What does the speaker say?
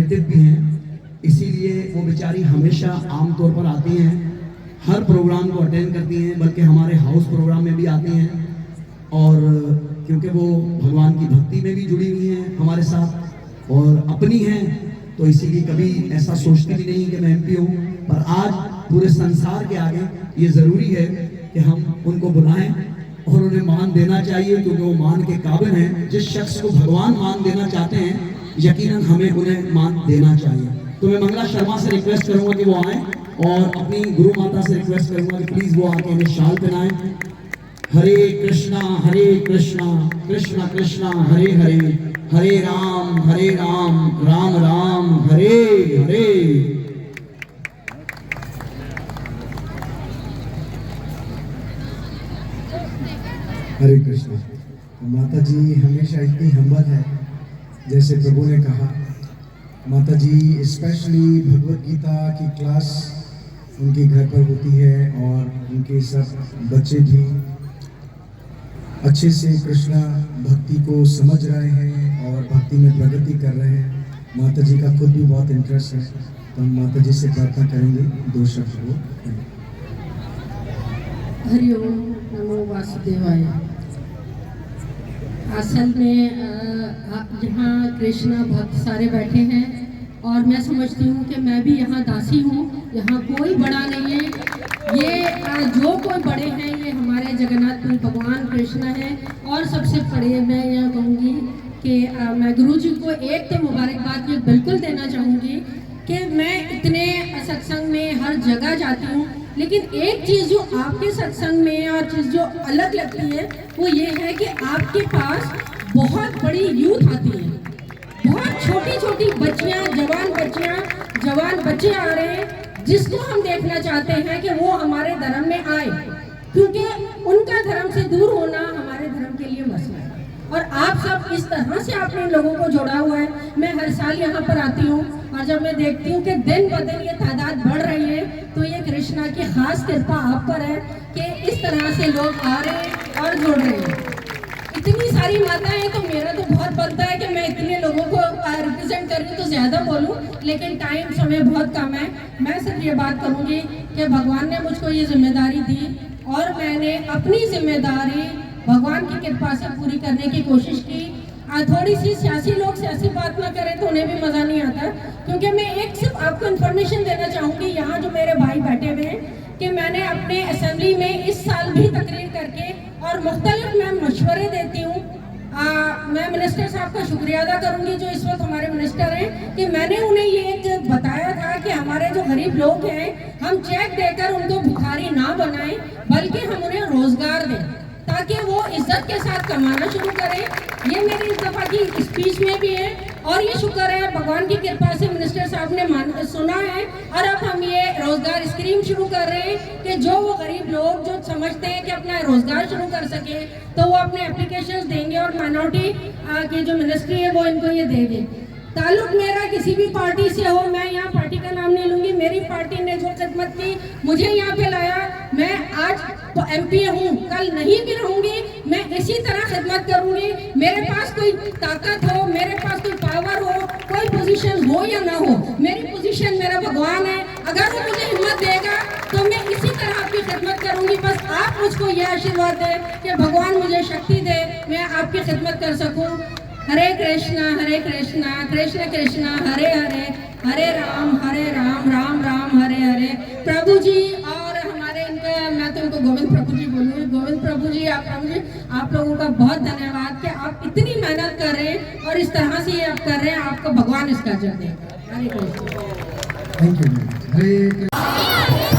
Relative भी हैं, इसीलिए वो बेचारी हमेशा आमतौर पर आती हैं, हर प्रोग्राम को अटेंड करती हैं, बल्कि हमारे हाउस प्रोग्राम में भी आती हैं। और क्योंकि वो भगवान की भक्ति में भी जुड़ी हुई हैं हमारे साथ और अपनी हैं, तो इसीलिए कभी ऐसा सोचती भी नहीं कि मैं एमपी हूँ। पर आज पूरे संसार के आगे ये ज़रूरी है कि हम उनको बुलाएं और उन्हें मान देना चाहिए, क्योंकि वो मान के काबिल हैं। जिस शख्स को भगवान मान देना चाहते हैं, यकीनन हमें उन्हें मान देना चाहिए। तो मैं मंगला शर्मा से रिक्वेस्ट करूंगा कि वो आएं और अपनी गुरु माता से रिक्वेस्ट करूंगा कि प्लीज वो आके इन्हें शाल पहनाएं। हरे कृष्णा कृष्णा कृष्णा हरे हरे, हरे राम राम राम हरे हरे। हरे कृष्णा। माता जी हमेशा इतनी हम्बल है, जैसे प्रभु ने कहा। माता जी स्पेशली भगवत गीता की क्लास उनके घर पर होती है और उनके सब बच्चे भी अच्छे से कृष्णा भक्ति को समझ रहे हैं और भक्ति में प्रगति कर रहे हैं। माता जी का खुद भी बहुत इंटरेस्ट है, तो हम माता जी से प्रार्थना करेंगे 2 शब्द को। हरि ओम नमो वासुदेवाय। असल में यहाँ कृष्णा भक्त सारे बैठे हैं और मैं समझती हूँ कि मैं भी यहाँ दासी हूँ। यहाँ कोई बड़ा नहीं है, ये जो कोई बड़े हैं ये हमारे जगन्नाथपुरी भगवान कृष्ण हैं। और सबसे बड़े मैं यह कहूँगी कि मैं गुरु जी को एक तो मुबारकबाद ये बिल्कुल देना चाहूँगी कि मैं इतने सत्संग में हर जगह जाती हूँ, लेकिन एक चीज़ जो आपके सत्संग में और चीज़ जो अलग लगती है वो ये है कि आपके पास बहुत बड़ी यूथ आती है, बहुत छोटी छोटी बच्चियाँ, जवान बच्चे आ रहे हैं, जिसको हम देखना चाहते हैं कि वो हमारे धर्म में आए, क्योंकि उनका धर्म से दूर होना हमारे धर्म के लिए मसला है। और आप सब इस तरह से आपने लोगों को जोड़ा हुआ है। मैं हर साल यहाँ पर आती हूँ और जब मैं देखती हूँ कि दिन ब दिन ये तादाद बढ़ रही है, तो ये कृष्णा की खास कृपा आप पर है कि इस तरह से लोग आ रहे हैं और जुड़ रहे हैं। इतनी सारी माताएं, तो मेरा तो बहुत बनता है कि मैं इतने लोगों को रिप्रेजेंट कर रही हूँ तो ज़्यादा बोलूँ, लेकिन टाइम समय बहुत कम है। मैं सिर्फ ये बात करूँगी कि भगवान ने मुझको ये जिम्मेदारी दी और मैंने अपनी जिम्मेदारी भगवान की कृपा से पूरी करने की कोशिश की। थोड़ी सी सियासी लोग सियासी बात ना करें तो उन्हें भी मज़ा नहीं आता, क्योंकि मैं एक सिर्फ आपको इन्फॉर्मेशन देना चाहूँगी, यहाँ जो मेरे भाई बैठे हुए हैं, कि मैंने अपने असेंबली में इस साल भी तकरीर करके और मुख्तलिफ मैं मशवरे देती हूँ। मैं मिनिस्टर साहब का शुक्रिया अदा करूँगी जो इस वक्त हमारे मिनिस्टर हैं, कि मैंने उन्हें ये बताया था कि हमारे जो गरीब लोग हैं हम चेक देकर उनको भिखारी ना बनाएं, बल्कि हम उन्हें रोजगार दें ताकि वो इज्जत के साथ कमाना शुरू करें। ये मेरी इस दफ़ा की स्पीच में भी है और ये शुक्र है भगवान की कृपा से मिनिस्टर साहब ने सुना है और अब हम ये रोजगार स्कीम शुरू कर रहे हैं कि जो वो गरीब लोग जो समझते हैं कि अपना रोजगार शुरू कर सके तो वो अपने एप्लीकेशंस देंगे और माइनॉरिटी की जो मिनिस्ट्री है वो इनको ये देगी। ताल्लुक मेरा किसी भी पार्टी से हो, मैं यहाँ पार्टी का नाम नहीं लूँगी, मेरी पार्टी ने जो खिदमत की मुझे यहाँ पे लाया, मैं आज तो एमपी हूँ, कल नहीं भी रहूँगी, मैं इसी तरह खिदमत करूँगी। मेरे पास कोई ताकत हो, मेरे पास कोई पावर हो, कोई पोजीशन हो या ना हो, मेरी पोजीशन मेरा भगवान है। अगर वो मुझे हिम्मत देगा तो मैं इसी तरह आपकी खिदमत करूँगी। बस आप मुझको ये आशीर्वाद दें कि भगवान मुझे शक्ति दे, मैं आपकी खिदमत कर सकूँ। हरे कृष्णा कृष्ण कृष्णा हरे हरे, हरे राम राम राम हरे हरे। प्रभु जी और हमारे इनका, मैं तो इनको गोविंद प्रभु जी बोलूँगी, गोविंद प्रभु जी आप लोगों का बहुत धन्यवाद कि आप इतनी मेहनत कर रहे हैं और इस तरह से ये आप कर रहे हैं, आपको भगवान इसका अजर देगा। हरे कृष्ण। Thank you. हरे कृष्ण।